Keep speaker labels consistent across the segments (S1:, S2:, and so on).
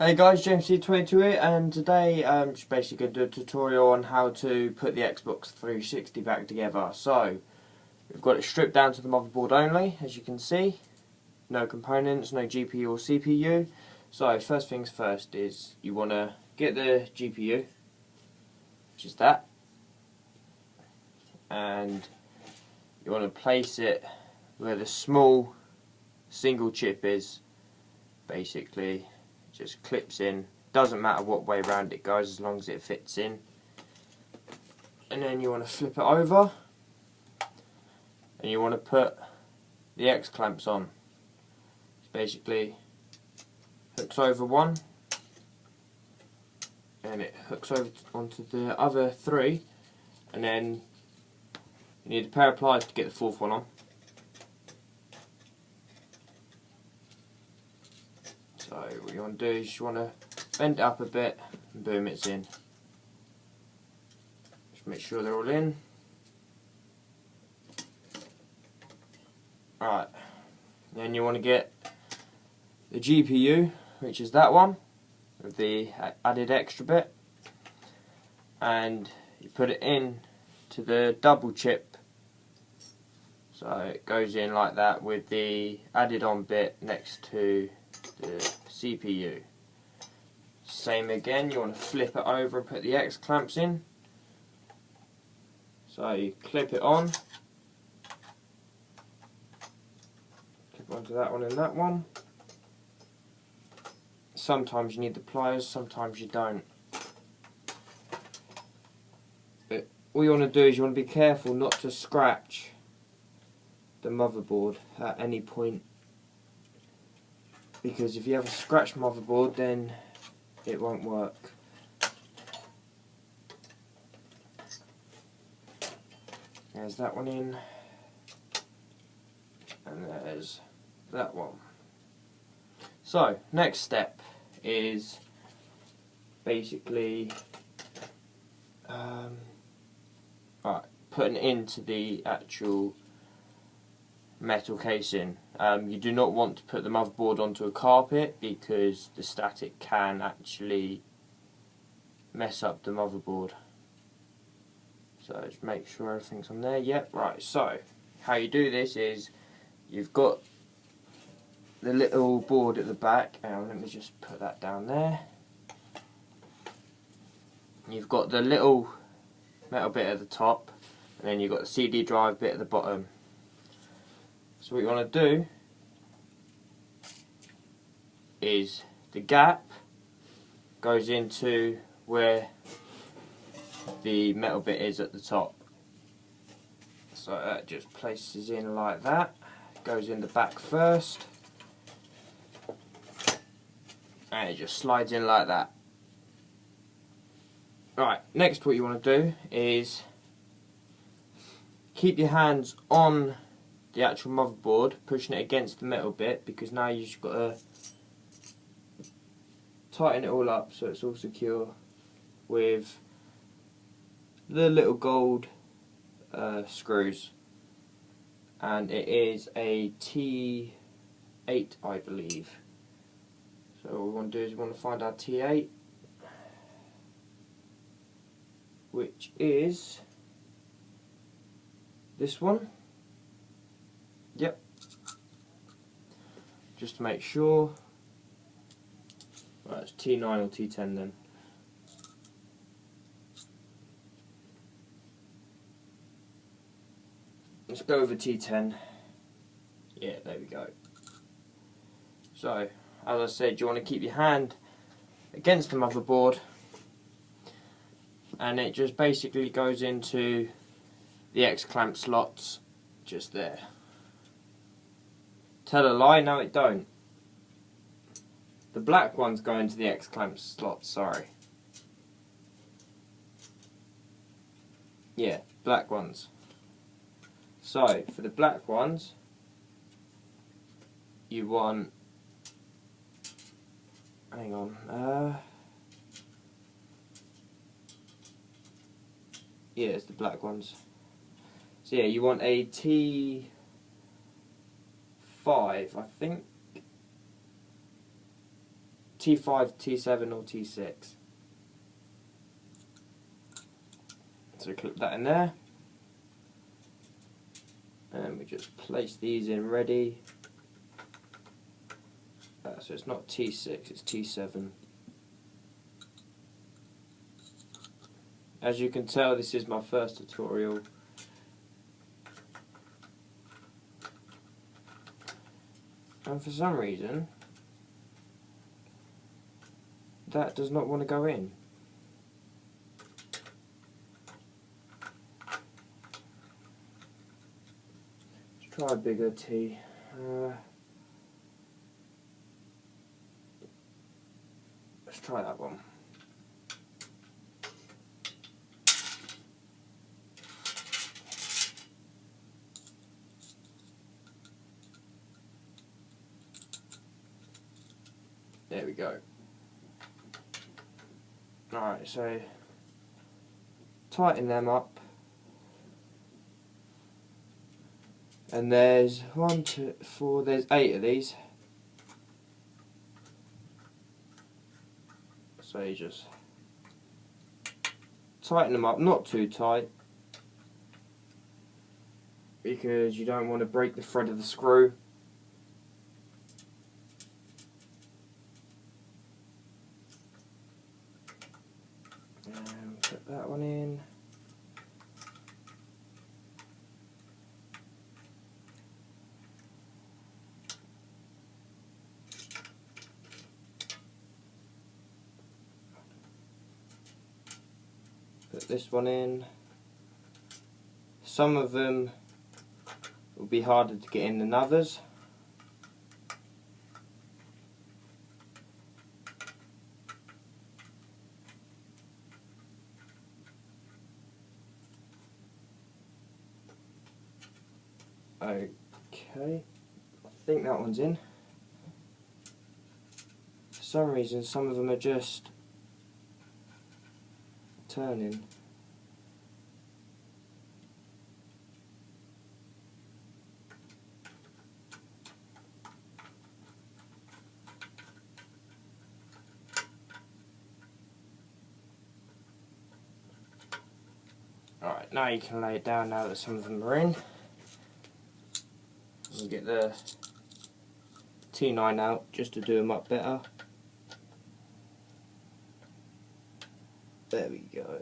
S1: Hey guys, JamesC22 here, and today I'm just basically going to do a tutorial on how to put the Xbox 360 back together. So, we've got it stripped down to the motherboard only, as you can see. No components, no GPU or CPU. So, first things first is you want to get the GPU, which is that, and you want to place it where the small single chip is, basically. Just clips in, doesn't matter what way round it goes as long as it fits in. And then you want to flip it over and you want to put the X clamps on. It's basically hooks over one and it hooks over onto the other three, and then you need a pair of pliers to get the fourth one on. So what you want to do is you want to bend it up a bit and boom, it's in. Just make sure they're all in. Right, then you want to get the GPU, which is that one with the added extra bit, and you put it in to the double chip, so it goes in like that with the added on bit next to the CPU. Same again, you want to flip it over and put the X clamps in. So you clip it on, clip onto that one and that one. Sometimes you need the pliers, sometimes you don't. But all you want to do is you want to be careful not to scratch the motherboard at any point, because if you have a scratched motherboard then it won't work. There's that one in, and there's that one. So next step is basically putting it into the actual metal casing. You do not want to put the motherboard onto a carpet because the static can actually mess up the motherboard. So just make sure everything's on there. Yep, right. So how you do this is you've got the little board at the back, and let me just put that down there. You've got the little metal bit at the top, and then you've got the CD drive bit at the bottom. So what you want to do is the gap goes into where the metal bit is at the top. So that just places in like that, goes in the back first, and it just slides in like that. Right, next what you want to do is keep your hands on the actual motherboard, pushing it against the metal bit, because now you've just got to tighten it all up so it's all secure with the little gold screws, and it is a T8 I believe. So what we want to do is we want to find our T8, which is this one. Yep. Just to make sure. Right, it's T9 or T10 then. Let's go over T10. Yeah, there we go. So, as I said, you want to keep your hand against the motherboard, and it just basically goes into the X clamp slots just there. Tell a lie, no it don't. The black ones go into the X clamp slots, sorry. Yeah, black ones. So, for the black ones, you want, hang on, yeah, it's the black ones. So yeah, you want a T5, I think. T5, T7 or T6. So clip that in there. And we just place these in ready. So it's not T6, it's T7. As you can tell, this is my first tutorial. And for some reason, that does not want to go in. Let's try a bigger T. Let's try that one. There we go. Alright, so tighten them up. And there's 1, 2, 4, there's 8 of these. So you just tighten them up, not too tight, because you don't want to break the thread of the screw. And put that one in. Put this one in. Some of them will be harder to get in than others. Okay, I think that one's in. For some reason, some of them are just turning. Alright, now you can lay it down now that some of them are in. We'll get the T9 out just to do them up better. There we go.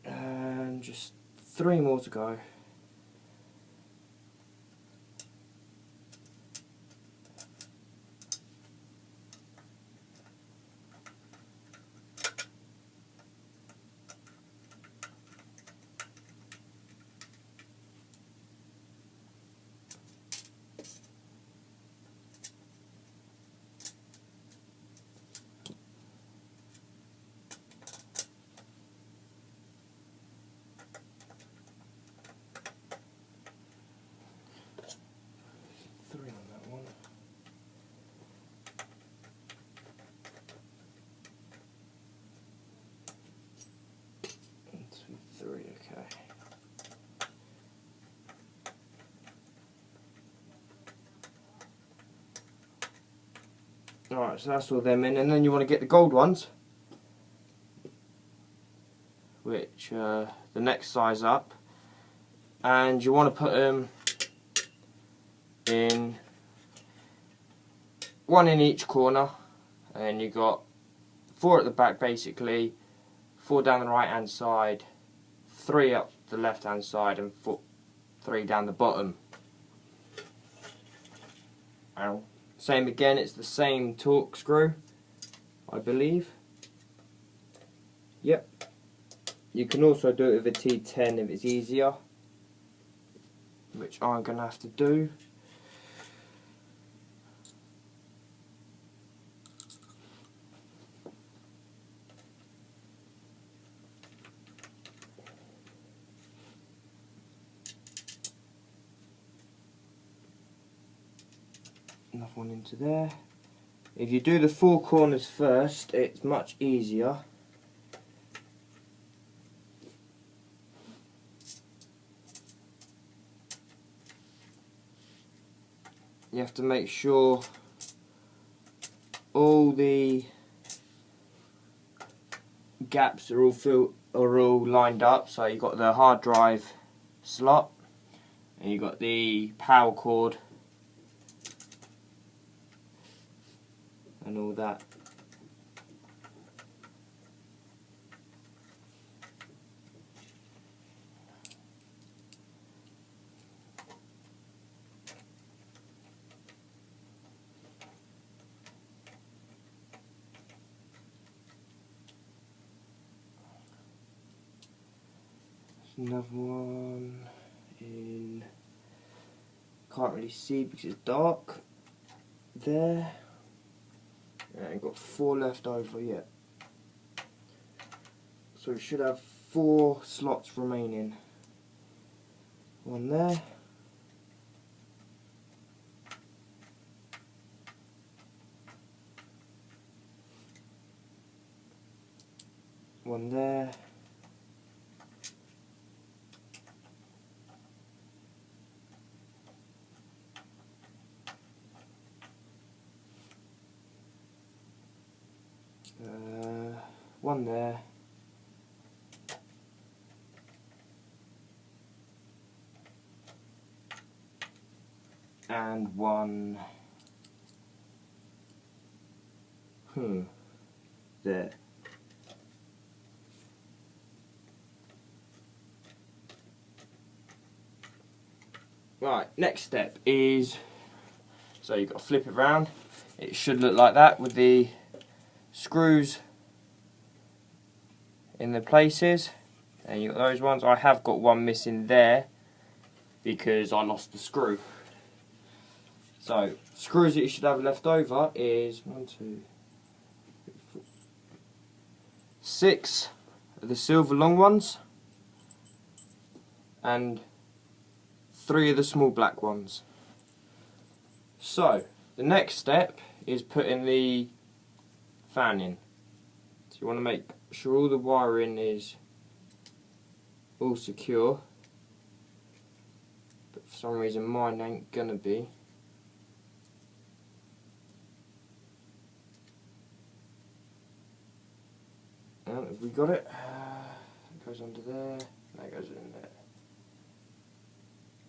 S1: And just 3 more to go. Okay. Alright, so that's all them in, and then you want to get the gold ones, which the next size up, and you want to put them in one in each corner, and you got 4 at the back basically, 4 down the right hand side, 3 up the left hand side, and 3 down the bottom. Ow. Same again, it's the same torque screw, I believe. Yep. You can also do it with a T10 if it's easier, which I'm going to have to do. Another one into there. If you do the 4 corners first, it's much easier. You have to make sure all the gaps are all lined up. So you've got the hard drive slot, and you've got the power cord and all that. Another one in, can't really see because it's dark, there. And got 4 left over yet. So we should have 4 slots remaining. One there. One there. One there. And one there. Right, next step is, so you've got to flip it round. It should look like that with the screws in the places, and you've got those ones. I have got one missing there because I lost the screw. So screws that you should have left over is 1, 2, 3, 4, 6 of the silver long ones and 3 of the small black ones. So the next step is putting the fan in. So you want to make sure all the wiring is all secure, but for some reason mine ain't gonna be. And have we got it? It goes under there, that goes in there.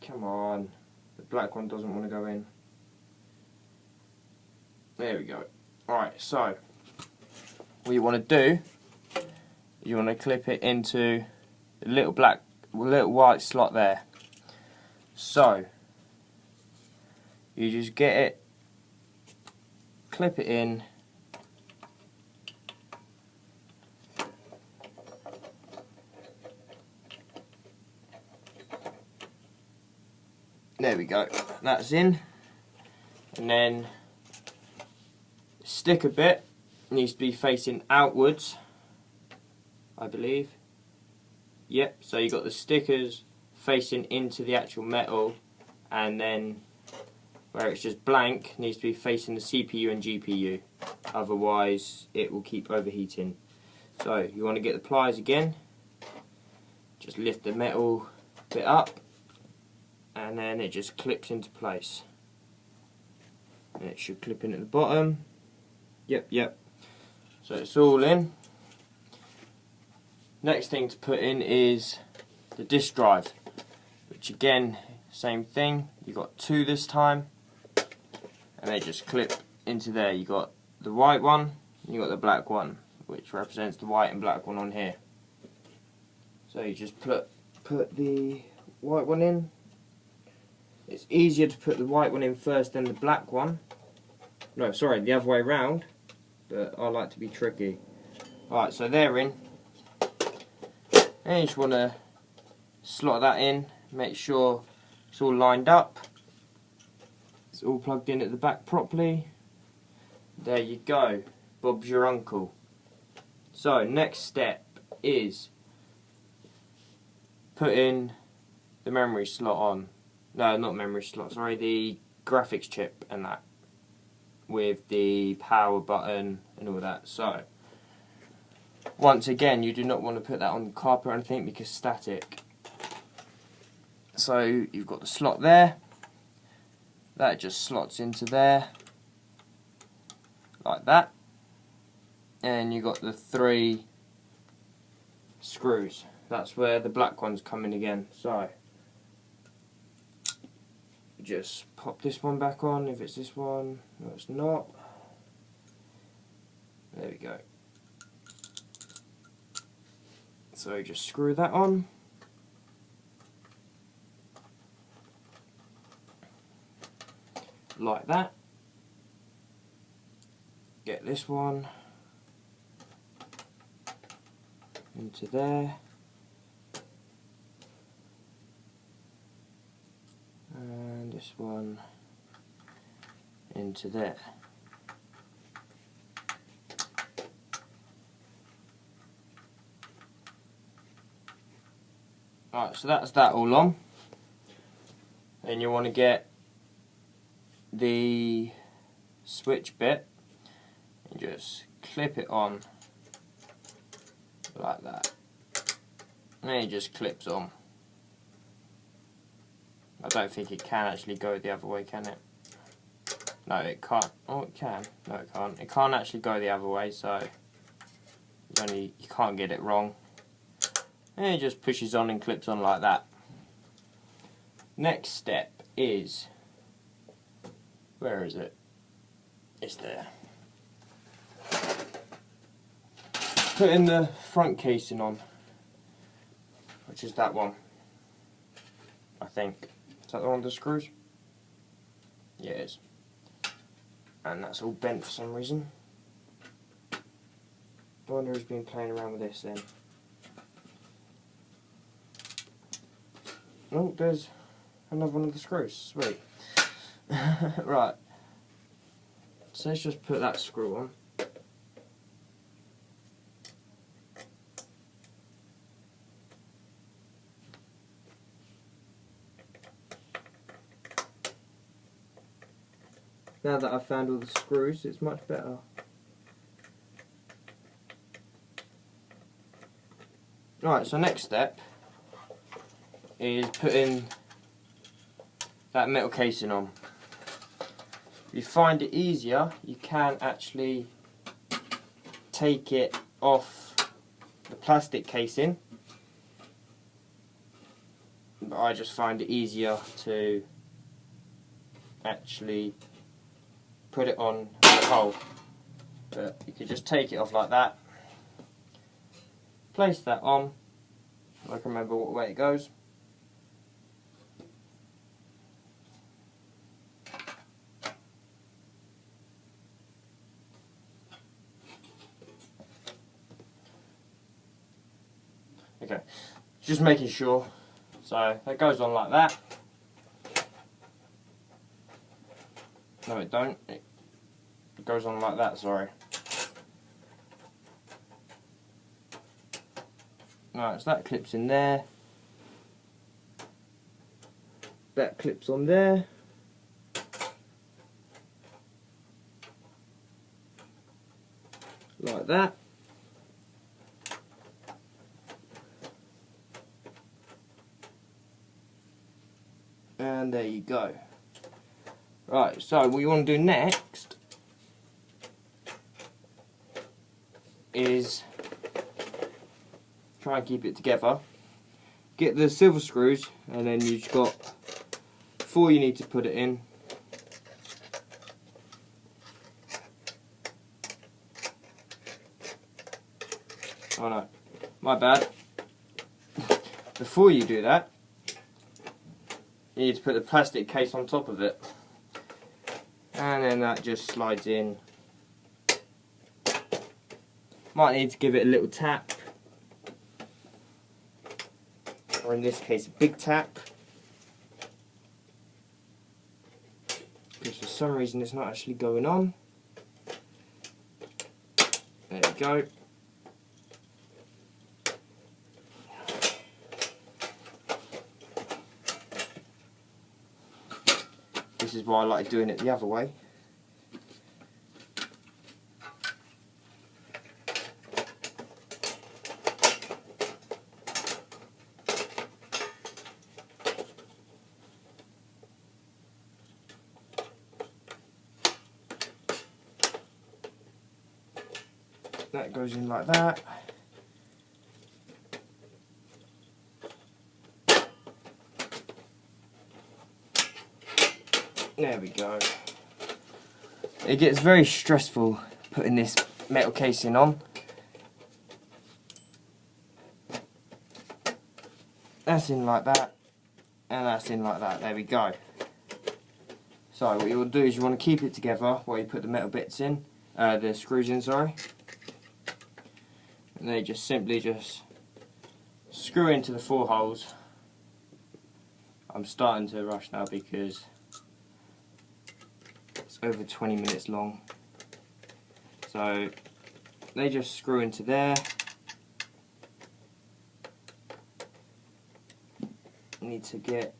S1: Come on, the black one doesn't want to go in. There we go. Alright, so what you want to do, you want to clip it into the little white slot there. So you just get it, clip it in, there we go, that's in, and then sticker bit needs to be facing outwards, I believe. Yep, so you got the stickers facing into the actual metal, and then where it's just blank needs to be facing the CPU and GPU, otherwise it will keep overheating. So you want to get the pliers again, just lift the metal bit up, and then it just clips into place, and it should clip in at the bottom. Yep. So it's all in. Next thing to put in is the disk drive, which again, same thing. You got 2 this time, and they just clip into there. You got the white one, and you got the black one, which represents the white and black one on here. So you just put the white one in. It's easier to put the white one in first than the black one. No, sorry, the other way around. But I like to be tricky. Alright, so they're in. And you just want to slot that in, make sure it's all lined up. It's all plugged in at the back properly. There you go. Bob's your uncle. So, next step is putting the memory slot on. No, not memory slot, sorry, the graphics chip and that. with the power button and all that. So once again, you do not want to put that on the carpet or anything because it's static. So you've got the slot there, that just slots into there like that, and you've got the 3 screws. That's where the black ones come in again. So just pop this one back on if it's this one. No, it's not. There we go. So just screw that on. Like that. Get this one into there. And this one into there. Right, so that's that all on. Then you want to get the switch bit and just clip it on like that. And then it just clips on. I don't think it can actually go the other way, can it? No, it can't. Oh, it can. No, it can't. It can't actually go the other way, so you can't get it wrong. And it just pushes on and clips on like that. Next step is, where is it? It's there. Putting the front casing on, which is that one, I think. Is that the one with the screws? Yeah, it is. And that's all bent for some reason. I wonder who's been playing around with this then. Oh, there's another one of the screws. Sweet. Right. So let's just put that screw on. Now that I've found all the screws, it's much better. Right, so next step is putting that metal casing on. If you find it easier, you can actually take it off the plastic casing, but I just find it easier to actually put it on the hole. But you could just take it off like that, place that on, I can remember what way it goes. Okay, just making sure. So that goes on like that. No, it don't. It goes on like that, sorry. Right, so that clips in there. That clips on there. Like that. And there you go. Right, so what you want to do next is try and keep it together. Get the silver screws, and then you've got 4 you need to put it in. Oh no, my bad. Before you do that, you need to put the plastic case on top of it. And then that just slides in. Might need to give it a little tap. Or in this case, a big tap. Because for some reason it's not actually going on. There we go. This is why I like doing it the other way. that goes in like that. There we go. It gets very stressful putting this metal casing on. That's in like that, and that's in like that. There we go. So what you want to do is you want to keep it together while you put the metal bits in, the screws in, sorry. And then you just simply screw into the 4 holes. I'm starting to rush now because it's over 20 minutes long. So they just screw into there. Need to get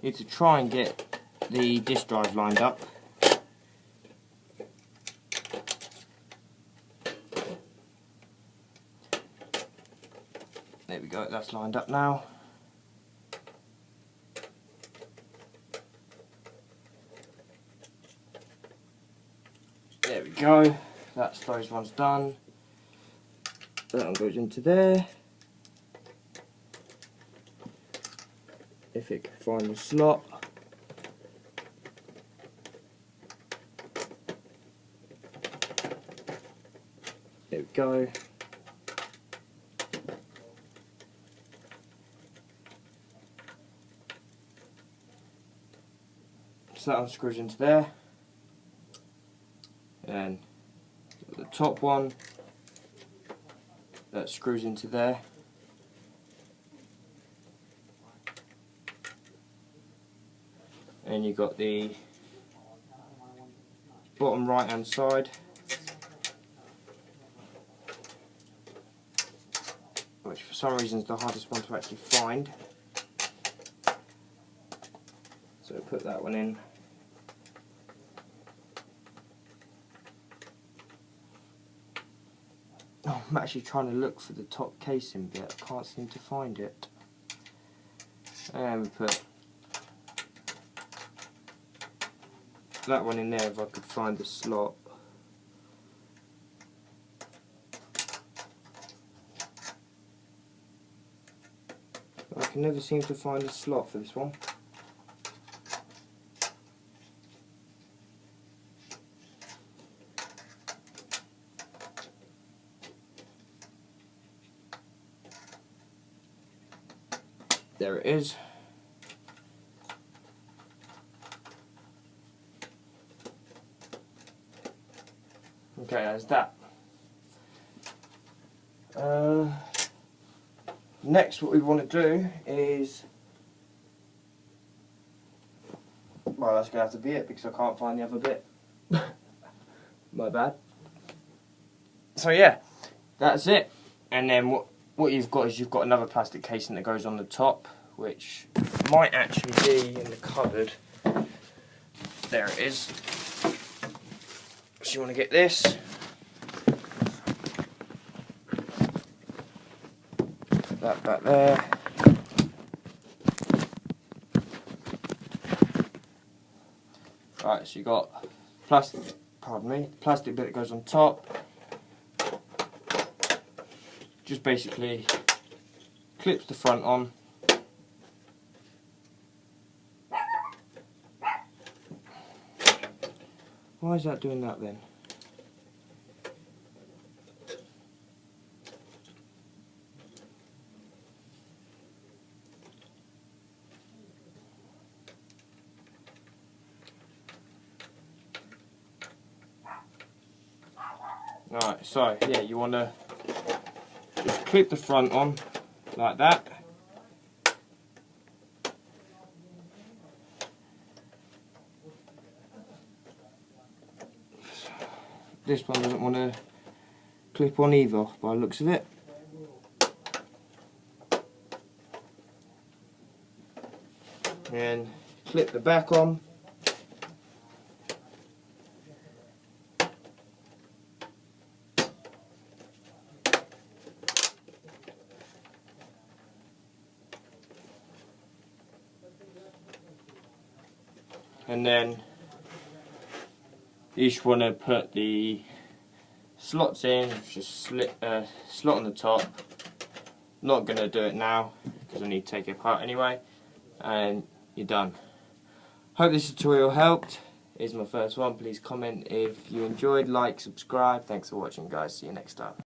S1: need to try and get the disk drive lined up. There we go, that's lined up now. There we go, that's those ones done. That one goes into there. If it can find the slot. There we go. So that one screws into there. And the top one that screws into there. And you've got the bottom right hand side, which for some reason is the hardest one to actually find. So put that one in. Oh, I'm actually trying to look for the top casing bit, I can't seem to find it. And we put that one in there if I could find the slot. I can never seem to find a slot for this one. There it is. Okay, there's that. Next, what we want to do is, well, that's going to have to be it because I can't find the other bit. My bad. So yeah, that's it. And then what you've got is you've got another plastic casing that goes on the top, which might actually be in the cupboard. There it is. So you want to get this. Put that back there. Right, so you got plastic, plastic bit that goes on top. Just basically clips the front on. Why is that doing that then? Right, so yeah, you want to just clip the front on like that. This one doesn't want to clip on either by the looks of it. And clip the back on. and then you just want to put the slots in, just slot on the top. Not going to do it now because I need to take it apart anyway, and you're done. Hope this tutorial helped. It's my first one. Please comment if you enjoyed, like, subscribe. Thanks for watching, guys. See you next time.